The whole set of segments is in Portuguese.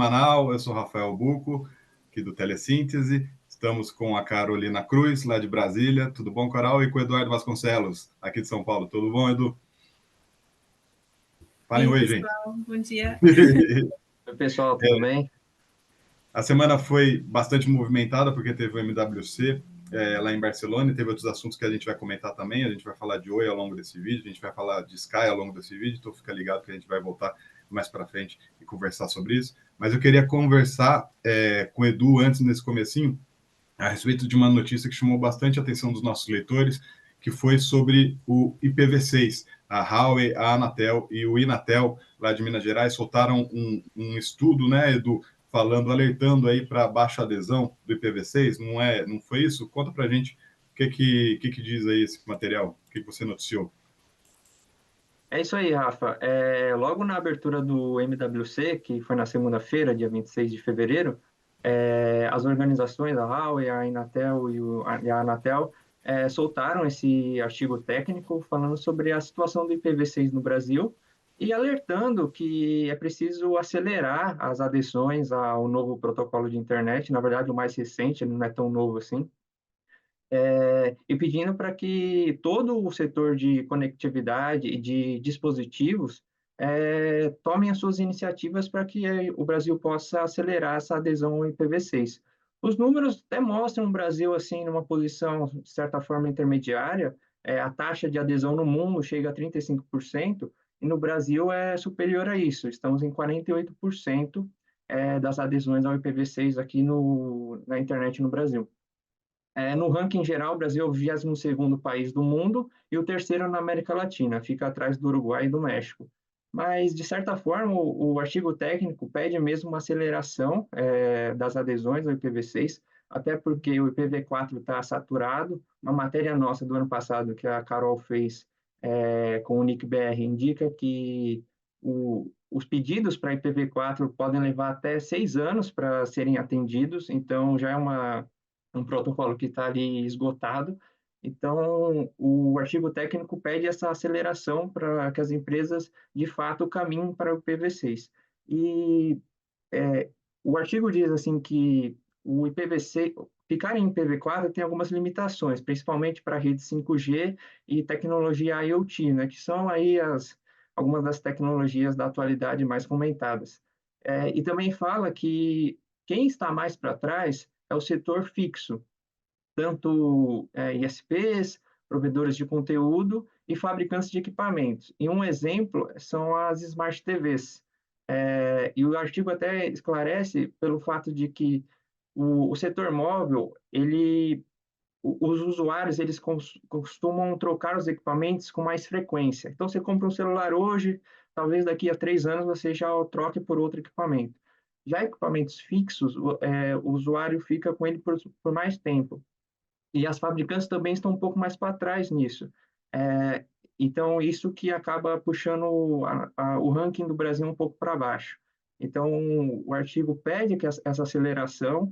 semanal. Eu sou Rafael Buco, aqui do Telesíntese. Estamos com a Carolina Cruz, lá de Brasília. Tudo bom, Carol? E com o Eduardo Vasconcelos, aqui de São Paulo. Tudo bom, Edu? Falem Oi, oi, gente. pessoal, bom dia. Oi, pessoal, tudo bem? A semana foi bastante movimentada, porque teve o MWC lá em Barcelona, e teve outros assuntos que a gente vai comentar também. A gente vai falar de Oi ao longo desse vídeo, a gente vai falar de Sky ao longo desse vídeo, então fica ligado que a gente vai voltar mais para frente e conversar sobre isso. Mas eu queria conversar com o Edu antes, nesse comecinho, a respeito de uma notícia que chamou bastante a atenção dos nossos leitores, que foi sobre o IPv6. A Huawei, a Anatel e o Inatel, lá de Minas Gerais, soltaram um estudo, né, Edu, falando, alertando aí para baixa adesão do IPv6, não foi isso? Conta para a gente o que diz aí esse material, o que você noticiou. É isso aí, Rafa. Logo na abertura do MWC, que foi na segunda-feira, dia 26 de fevereiro, as organizações, a Huawei, a Inatel e a Anatel, soltaram esse artigo técnico falando sobre a situação do IPv6 no Brasil e alertando que é preciso acelerar as adesões ao novo protocolo de internet, na verdade o mais recente, ele não é tão novo assim, e pedindo para que todo o setor de conectividade e de dispositivos tomem as suas iniciativas para que o Brasil possa acelerar essa adesão ao IPv6. Os números até mostram o Brasil assim numa posição, de certa forma, intermediária. A taxa de adesão no mundo chega a 35%, e no Brasil é superior a isso. Estamos em 48% das adesões ao IPv6 aqui na internet no Brasil. No ranking geral, o Brasil é o 22º país do mundo e o terceiro na América Latina, fica atrás do Uruguai e do México. Mas, de certa forma, o artigo técnico pede mesmo uma aceleração das adesões ao IPv6, até porque o IPv4 está saturado. Uma matéria nossa do ano passado, que a Carol fez com o NIC-BR, indica que os pedidos para IPv4 podem levar até 6 anos para serem atendidos, então já é um protocolo que está ali esgotado. Então, o artigo técnico pede essa aceleração para que as empresas, de fato, caminhem para o IPv6. E o artigo diz assim que o IPv6, ficar em IPv4 tem algumas limitações, principalmente para a rede 5G e tecnologia IoT, né, que são aí algumas das tecnologias da atualidade mais comentadas. E também fala que quem está mais para trás é o setor fixo, tanto ISPs, provedores de conteúdo e fabricantes de equipamentos. E um exemplo são as Smart TVs. E o artigo até esclarece pelo fato de que o setor móvel, os usuários eles costumam trocar os equipamentos com mais frequência. Então, você compra um celular hoje, talvez daqui a 3 anos você já o troque por outro equipamento. Já equipamentos fixos, o usuário fica com ele por mais tempo. E as fabricantes também estão um pouco mais para trás nisso. Então, isso que acaba puxando o ranking do Brasil um pouco para baixo. Então, o artigo pede que essa aceleração,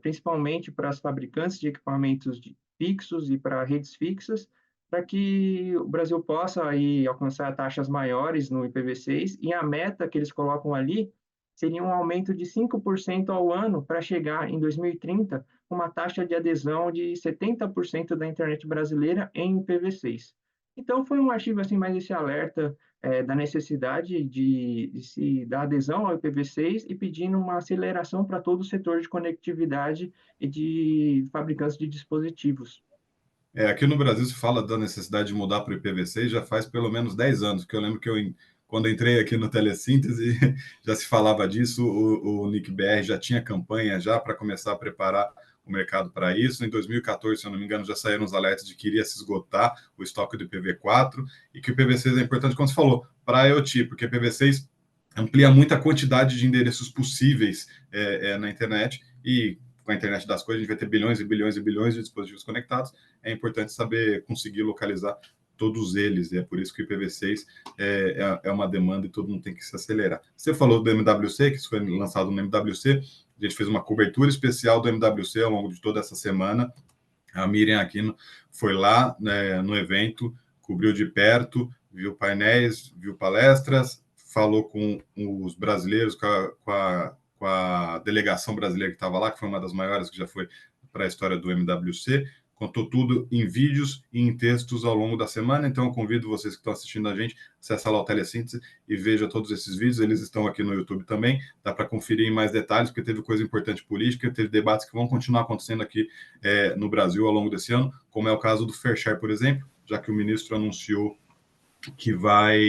principalmente para as fabricantes de equipamentos fixos e para redes fixas, para que o Brasil possa aí alcançar taxas maiores no IPv6, e a meta que eles colocam ali seria um aumento de 5% ao ano para chegar em 2030 com uma taxa de adesão de 70% da internet brasileira em IPv6. Então, foi um artigo assim, mais esse alerta da necessidade de se dar adesão ao IPv6 e pedindo uma aceleração para todo o setor de conectividade e de fabricantes de dispositivos. Aqui no Brasil se fala da necessidade de mudar para o IPv6 já faz pelo menos 10 anos, porque eu lembro que quando entrei aqui no Telesíntese já se falava disso, o NIC-BR já tinha campanha já para começar a preparar o mercado para isso. Em 2014, se eu não me engano, já saíram os alertas de que iria se esgotar o estoque do IPv4 e que o IPv6 é importante, como você falou, para a IoT, porque o IPv6 amplia muito a quantidade de endereços possíveis na internet, e com a internet das coisas a gente vai ter bilhões e bilhões e bilhões de dispositivos conectados. É importante saber conseguir localizar todos eles, e é por isso que o IPv6 é uma demanda e todo mundo tem que se acelerar. Você falou do MWC, que isso foi lançado no MWC, a gente fez uma cobertura especial do MWC ao longo de toda essa semana. A Miriam Aquino foi lá, né, no evento, cobriu de perto, viu painéis, viu palestras, falou com os brasileiros, com delegação brasileira que estava lá, que foi uma das maiores que já foi para a história do MWC, contou tudo em vídeos e em textos ao longo da semana, então eu convido vocês que estão assistindo a gente, acessa lá o Telesíntese e veja todos esses vídeos, eles estão aqui no YouTube também, dá para conferir em mais detalhes, porque teve coisa importante política, teve debates que vão continuar acontecendo aqui no Brasil ao longo desse ano, como é o caso do Fair Share, por exemplo, já que o ministro anunciou que vai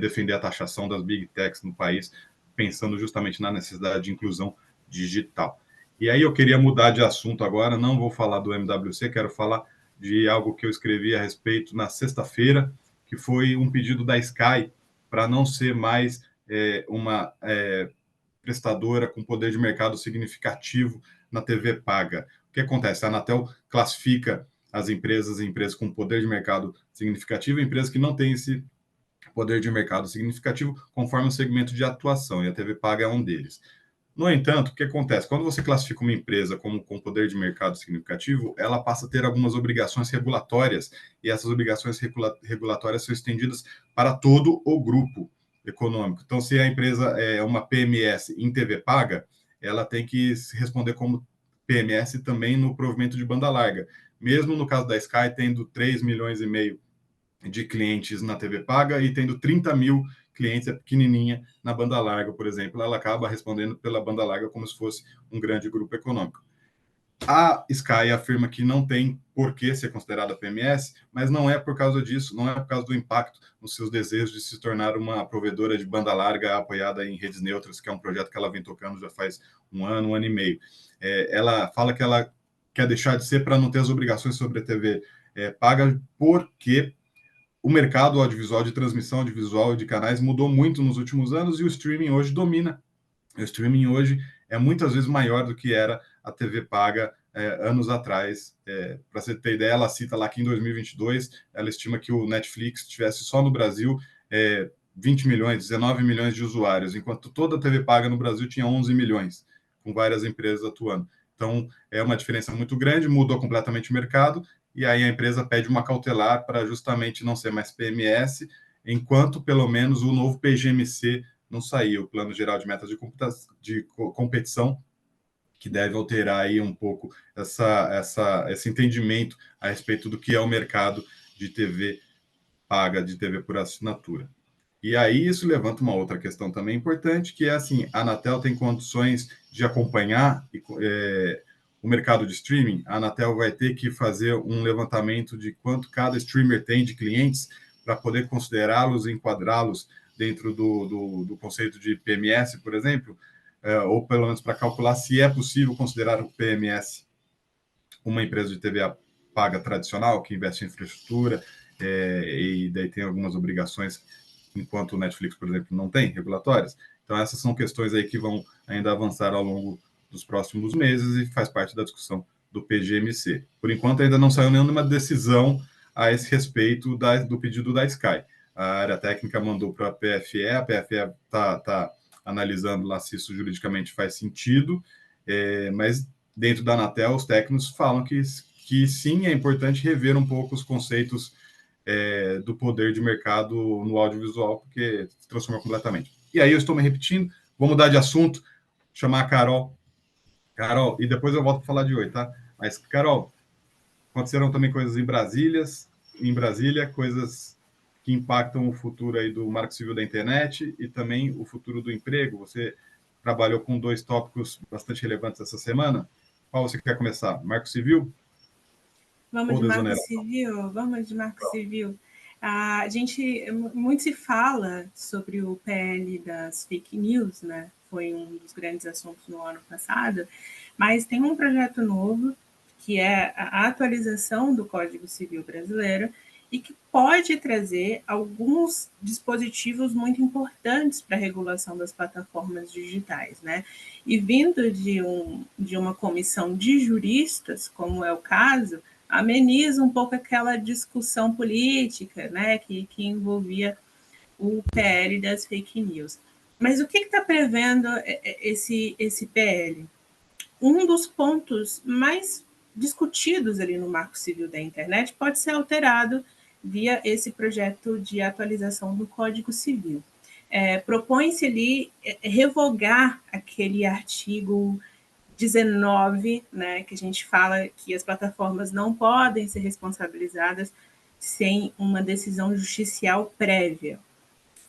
defender a taxação das big techs no país, pensando justamente na necessidade de inclusão digital. E aí eu queria mudar de assunto agora, não vou falar do MWC, quero falar de algo que eu escrevi a respeito na sexta-feira, que foi um pedido da Sky para não ser mais uma prestadora com poder de mercado significativo na TV paga. O que acontece? A Anatel classifica as empresas em empresas com poder de mercado significativo e empresas que não têm esse poder de mercado significativo conforme o segmento de atuação, e a TV paga é um deles. No entanto, o que acontece? Quando você classifica uma empresa como com poder de mercado significativo, ela passa a ter algumas obrigações regulatórias, e essas obrigações regulatórias são estendidas para todo o grupo econômico. Então, se a empresa é uma PMS em TV paga, ela tem que responder como PMS também no provimento de banda larga. Mesmo no caso da Sky, tendo 3 milhões e meio de clientes na TV paga e tendo 30 mil clientes, é pequenininha, na banda larga, por exemplo, ela acaba respondendo pela banda larga como se fosse um grande grupo econômico. A Sky afirma que não tem por que ser considerada PMS, mas não é por causa disso, não é por causa do impacto nos seus desejos de se tornar uma provedora de banda larga apoiada em redes neutras, que é um projeto que ela vem tocando já faz um ano e meio. Ela fala que ela quer deixar de ser para não ter as obrigações sobre a TV paga, porque o mercado audiovisual, de transmissão audiovisual de canais mudou muito nos últimos anos e o streaming hoje domina. O streaming hoje é muitas vezes maior do que era a TV paga anos atrás. Para você ter ideia, ela cita lá que em 2022 ela estima que o Netflix tivesse só no Brasil 20 milhões, 19 milhões de usuários, enquanto toda a TV paga no Brasil tinha 11 milhões, com várias empresas atuando. Então, é uma diferença muito grande, mudou completamente o mercado, e aí a empresa pede uma cautelar para justamente não ser mais PMS, enquanto pelo menos o novo PGMC não saiu, o Plano Geral de Metas de Competição, que deve alterar aí um pouco esse entendimento a respeito do que é o mercado de TV paga, de TV por assinatura. E aí isso levanta uma outra questão também importante, que é assim, a Anatel tem condições de acompanhar o mercado de streaming. A Anatel vai ter que fazer um levantamento de quanto cada streamer tem de clientes para poder considerá-los, enquadrá-los dentro do conceito de PMS, por exemplo, ou pelo menos para calcular se é possível considerar o PMS uma empresa de TV paga tradicional, que investe em infraestrutura, e daí tem algumas obrigações, enquanto o Netflix, por exemplo, não tem regulatórias. Então, essas são questões aí que vão ainda avançar ao longo dos próximos meses e faz parte da discussão do PGMC. Por enquanto, ainda não saiu nenhuma decisão a esse respeito do pedido da Sky. A área técnica mandou para a PFE está analisando lá se isso juridicamente faz sentido, mas dentro da Anatel, os técnicos falam que sim, é importante rever um pouco os conceitos do poder de mercado no audiovisual, porque se transformou completamente. E aí eu estou me repetindo, vou mudar de assunto, chamar a Carol. Carol, e depois eu volto para falar de hoje, tá? Mas, Carol, aconteceram também coisas em Brasília, coisas que impactam o futuro aí do Marco Civil da Internet e também o futuro do emprego. Você trabalhou com 2 tópicos bastante relevantes essa semana. Qual você quer começar? Marco Civil? Vamos de Marco Civil? Vamos de Marco Civil. A gente, muito se fala sobre o PL das fake news, né? Foi um dos grandes assuntos no ano passado, mas tem um projeto novo, que é a atualização do Código Civil brasileiro, e que pode trazer alguns dispositivos muito importantes para a regulação das plataformas digitais, né? E vindo de uma comissão de juristas, como é o caso, ameniza um pouco aquela discussão política, né, que envolvia o PL das fake news. Mas o que está prevendo esse PL? Um dos pontos mais discutidos ali no Marco Civil da Internet pode ser alterado via esse projeto de atualização do Código Civil. propõe-se ali revogar aquele artigo 19, né, que a gente fala que as plataformas não podem ser responsabilizadas sem uma decisão judicial prévia.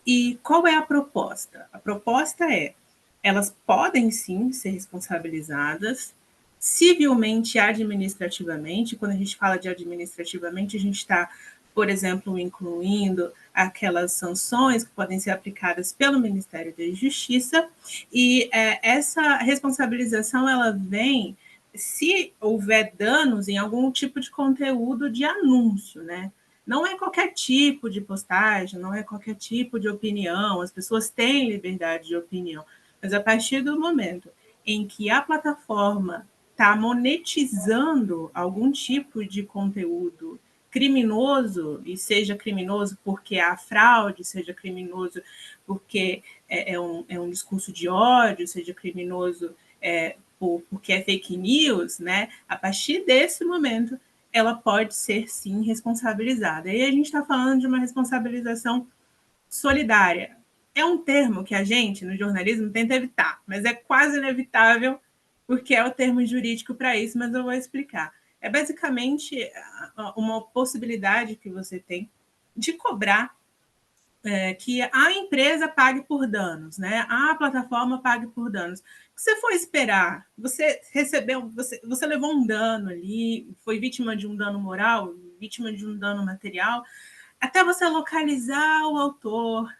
E qual é a proposta? A proposta é, elas podem sim ser responsabilizadas civilmente e administrativamente. Quando a gente fala de administrativamente, a gente está, por exemplo, incluindo aquelas sanções que podem ser aplicadas pelo Ministério da Justiça, e essa responsabilização ela vem se houver danos em algum tipo de conteúdo de anúncio, né? Não é qualquer tipo de postagem, não é qualquer tipo de opinião, as pessoas têm liberdade de opinião, mas a partir do momento em que a plataforma está monetizando algum tipo de conteúdo criminoso, e seja criminoso porque há fraude, seja criminoso porque é um discurso de ódio, seja criminoso porque é fake news, né? A partir desse momento, ela pode ser, sim, responsabilizada. E a gente está falando de uma responsabilização solidária. É um termo que a gente, no jornalismo, tenta evitar, mas é quase inevitável, porque é o termo jurídico para isso, mas eu vou explicar. É basicamente uma possibilidade que você tem de cobrar que a empresa pague por danos, né? A plataforma pague por danos. Se você for esperar, você recebeu, você levou um dano ali, foi vítima de um dano moral, vítima de um dano material, até você localizar o autor,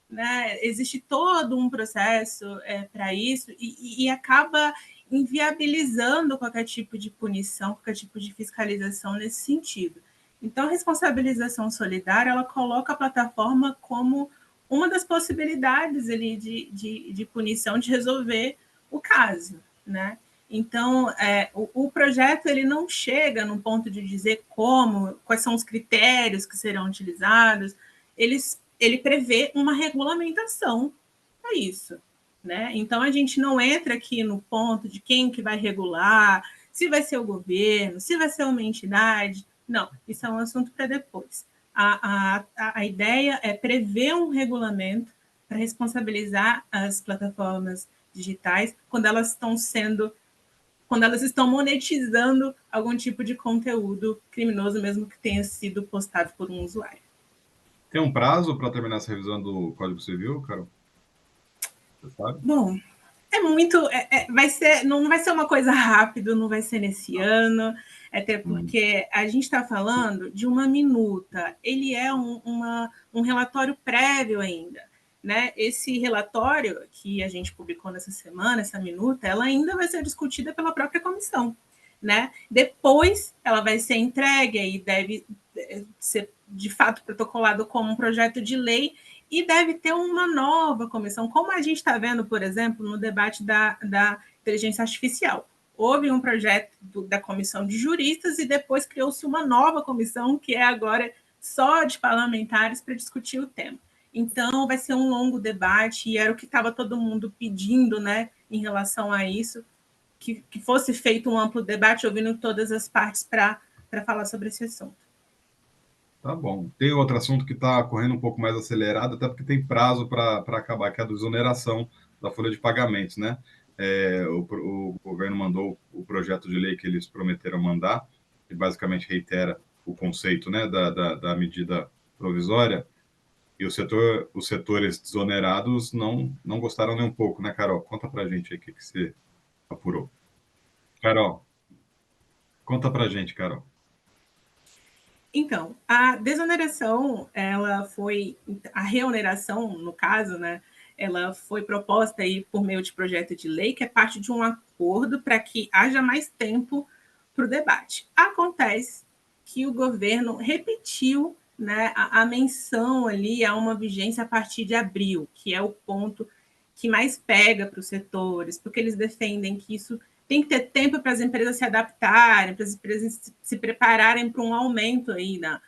né? Existe todo um processo para isso e acaba inviabilizando qualquer tipo de punição, qualquer tipo de fiscalização nesse sentido. Então, a responsabilização solidária, ela coloca a plataforma como uma das possibilidades ali de punição, de resolver o caso, né? Então, o projeto ele não chega no ponto de dizer quais são os critérios que serão utilizados, ele prevê uma regulamentação para isso, né? Então, a gente não entra aqui no ponto de quem que vai regular, se vai ser o governo, se vai ser uma entidade. Não, isso é um assunto para depois. A ideia é prever um regulamento para responsabilizar as plataformas digitais quando elas estão monetizando algum tipo de conteúdo criminoso, mesmo que tenha sido postado por um usuário. Tem um prazo para terminar essa revisão do Código Civil, Carol? Você sabe? Bom, é muito. Não vai ser uma coisa rápida, não vai ser nesse ano, até porque a gente está falando de uma minuta. Ele é um relatório prévio ainda. Né? Esse relatório que a gente publicou nessa semana, essa minuta, ela ainda vai ser discutida pela própria comissão. Né? Depois ela vai ser entregue e deve ser de fato protocolado como um projeto de lei e deve ter uma nova comissão, como a gente está vendo, por exemplo, no debate da inteligência artificial. Houve um projeto da comissão de juristas e depois criou-se uma nova comissão, que é agora só de parlamentares, para discutir o tema. Então, vai ser um longo debate e era o que estava todo mundo pedindo, né, em relação a isso, que fosse feito um amplo debate, ouvindo todas as partes para falar sobre esse assunto. Tá bom. Tem outro assunto que está correndo um pouco mais acelerado, até porque tem prazo para acabar, que é a desoneração da folha de pagamentos, né? O governo mandou o projeto de lei que eles prometeram mandar, que basicamente reitera o conceito, né, da medida provisória, e os setores desonerados não gostaram nem um pouco, né, Carol? Conta para a gente aí o que você apurou. Carol, conta para a gente, Carol. Então, a desoneração, a reoneração, no caso, né, ela foi proposta aí por meio de projeto de lei, que é parte de um acordo para que haja mais tempo para o debate. Acontece que o governo repetiu, né, a menção ali a uma vigência a partir de abril, que é o ponto que mais pega para os setores, porque eles defendem que isso tem que ter tempo para as empresas se adaptarem, para as empresas se prepararem para um aumento aí na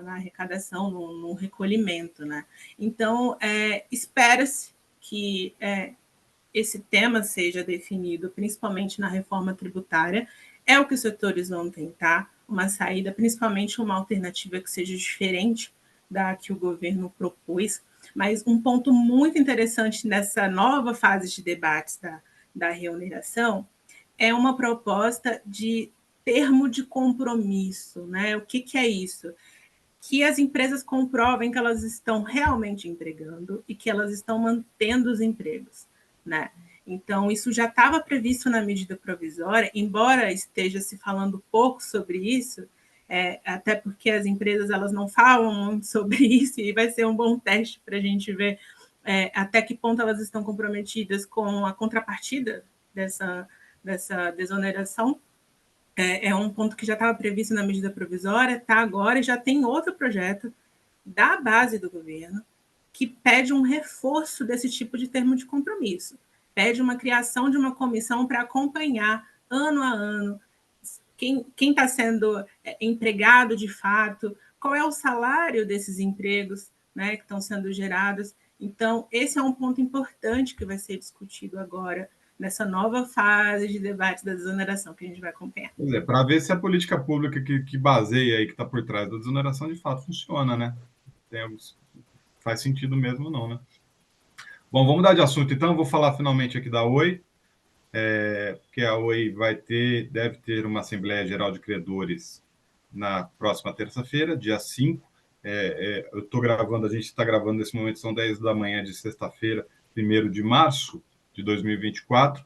arrecadação, no recolhimento, né? Então, espera-se que esse tema seja definido, principalmente na reforma tributária. É o que os setores vão tentar, uma saída, principalmente uma alternativa que seja diferente da que o governo propôs. Mas um ponto muito interessante nessa nova fase de debates da remuneração é uma proposta de termo de compromisso, né? O que é isso? Que as empresas comprovem que elas estão realmente entregando e que elas estão mantendo os empregos, né? Então, isso já estava previsto na medida provisória, embora esteja se falando pouco sobre isso, até porque as empresas elas não falam muito sobre isso, e vai ser um bom teste para a gente ver até que ponto elas estão comprometidas com a contrapartida dessa desoneração. É um ponto que já estava previsto na medida provisória, está agora, e já tem outro projeto da base do governo que pede um reforço desse tipo de termo de compromisso, pede uma criação de uma comissão para acompanhar ano a ano quem está sendo empregado de fato, qual é o salário desses empregos, né, que estão sendo gerados. Então, esse é um ponto importante que vai ser discutido agora nessa nova fase de debate da desoneração que a gente vai acompanhar. Para ver se a política pública que baseia aí, que está por trás da desoneração, de fato funciona, né? Faz sentido mesmo não, né? Bom, vamos mudar de assunto, então. Vou falar finalmente aqui da Oi, porque a Oi deve ter uma Assembleia Geral de Credores na próxima terça-feira, dia 5. Eu estou gravando, a gente está gravando nesse momento, são 10 da manhã de sexta-feira, 1º de março de 2024.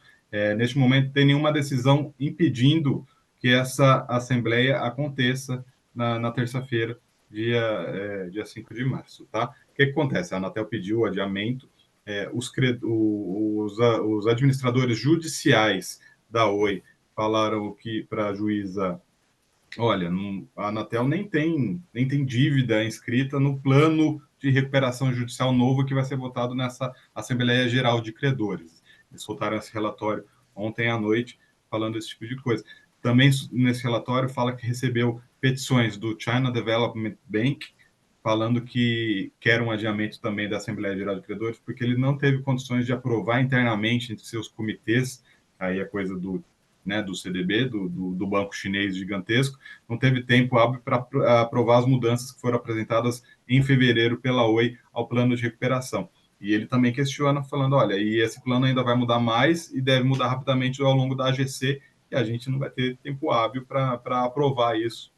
Neste momento, não tem nenhuma decisão impedindo que essa Assembleia aconteça na terça-feira, dia 5 de março. Tá? O que acontece? A Anatel pediu o adiamento. Os administradores judiciais da Oi falaram que para a juíza, olha, a Anatel nem tem dívida inscrita no plano de recuperação judicial novo que vai ser votado nessa Assembleia Geral de Credores. Eles soltaram esse relatório ontem à noite falando esse tipo de coisa. Também nesse relatório fala que recebeu petições do China Development Bank falando que quer um adiamento também da Assembleia Geral de Credores, porque ele não teve condições de aprovar internamente entre seus comitês, aí é coisa do CDB, do banco chinês gigantesco, não teve tempo hábil para aprovar as mudanças que foram apresentadas em fevereiro pela Oi ao plano de recuperação. E ele também questiona, falando, olha, e esse plano ainda vai mudar mais e deve mudar rapidamente ao longo da AGC, e a gente não vai ter tempo hábil para aprovar isso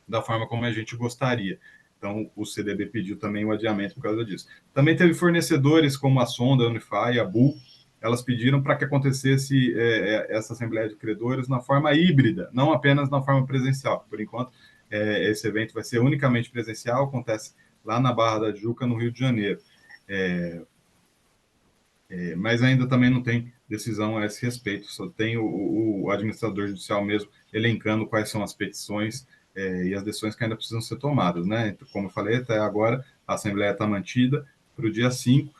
da forma como a gente gostaria. Então, o CDB pediu também o adiamento por causa disso. Também teve fornecedores como a Sonda, a Unify, a Bull, elas pediram para que acontecesse essa Assembleia de Credores na forma híbrida, não apenas na forma presencial. Por enquanto, esse evento vai ser unicamente presencial, acontece lá na Barra da Tijuca, no Rio de Janeiro. Mas ainda também não tem decisão a esse respeito, só tem o administrador judicial mesmo elencando quais são as petições e as decisões que ainda precisam ser tomadas, né? Então, como eu falei, até agora a Assembleia está mantida para o dia 5.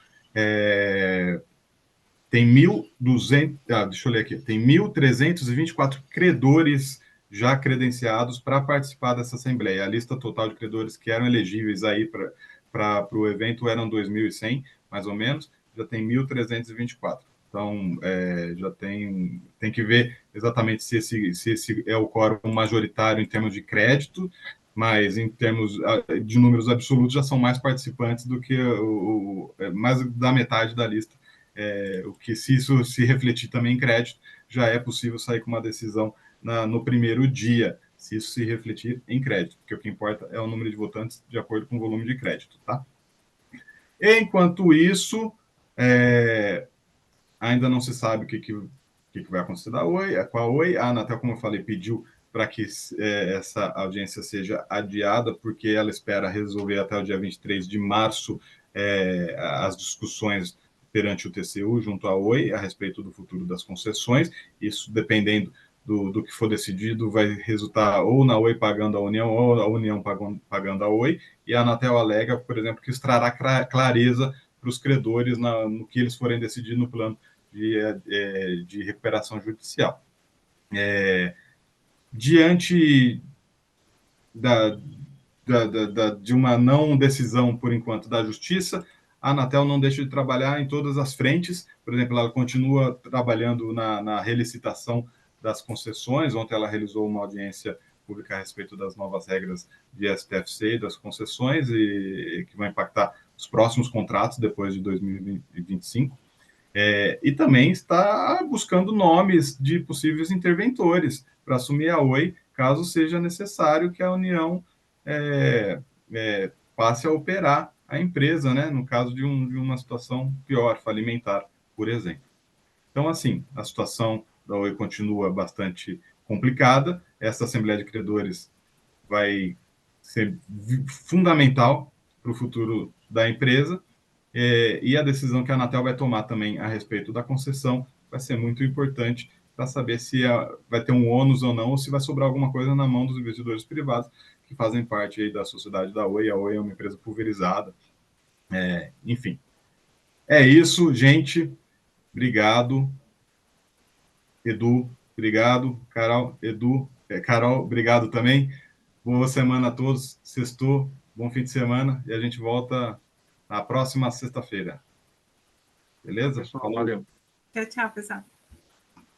Tem 1.200, deixa eu ler aqui, tem 1.324 credores já credenciados para participar dessa Assembleia. A lista total de credores que eram elegíveis aí para o evento eram 2.100, mais ou menos, já tem 1.324. Então, já tem que ver exatamente se esse é o quórum majoritário em termos de crédito, mas em termos de números absolutos já são mais participantes do que mais da metade da lista. O que, se isso se refletir também em crédito, já é possível sair com uma decisão no primeiro dia, se isso se refletir em crédito, porque o que importa é o número de votantes de acordo com o volume de crédito, tá? Enquanto isso, ainda não se sabe o que vai acontecer com a Oi. A Anatel, como eu falei, pediu para que essa audiência seja adiada, porque ela espera resolver até o dia 23 de março as discussões perante o TCU junto à Oi a respeito do futuro das concessões. Isso, dependendo do que for decidido, vai resultar ou na Oi pagando a União ou a União pagando a Oi. E a Anatel alega, por exemplo, que isso trará clareza para os credores no que eles forem decidir no plano de recuperação judicial. Diante de uma não decisão, por enquanto, da Justiça, a Anatel não deixa de trabalhar em todas as frentes. Por exemplo, ela continua trabalhando na relicitação das concessões. Ontem ela realizou uma audiência pública a respeito das novas regras de STFC e das concessões, e que vão impactar os próximos contratos depois de 2025. E também está buscando nomes de possíveis interventores para assumir a Oi, caso seja necessário que a União passe a operar a empresa, né, no caso de uma situação pior, falimentar, por exemplo. Então, assim, a situação da Oi continua bastante complicada. Essa Assembleia de Credores vai ser fundamental para o futuro da empresa, e a decisão que a Anatel vai tomar também a respeito da concessão vai ser muito importante para saber se vai ter um ônus ou não, ou se vai sobrar alguma coisa na mão dos investidores privados que fazem parte aí da sociedade da Oi. A Oi é uma empresa pulverizada. Enfim, é isso, gente. Obrigado. Edu, obrigado. Carol, obrigado também. Boa semana a todos. Sextou, bom fim de semana. E a gente volta na próxima sexta-feira. Beleza? Pessoal, valeu. Tchau, tchau, pessoal.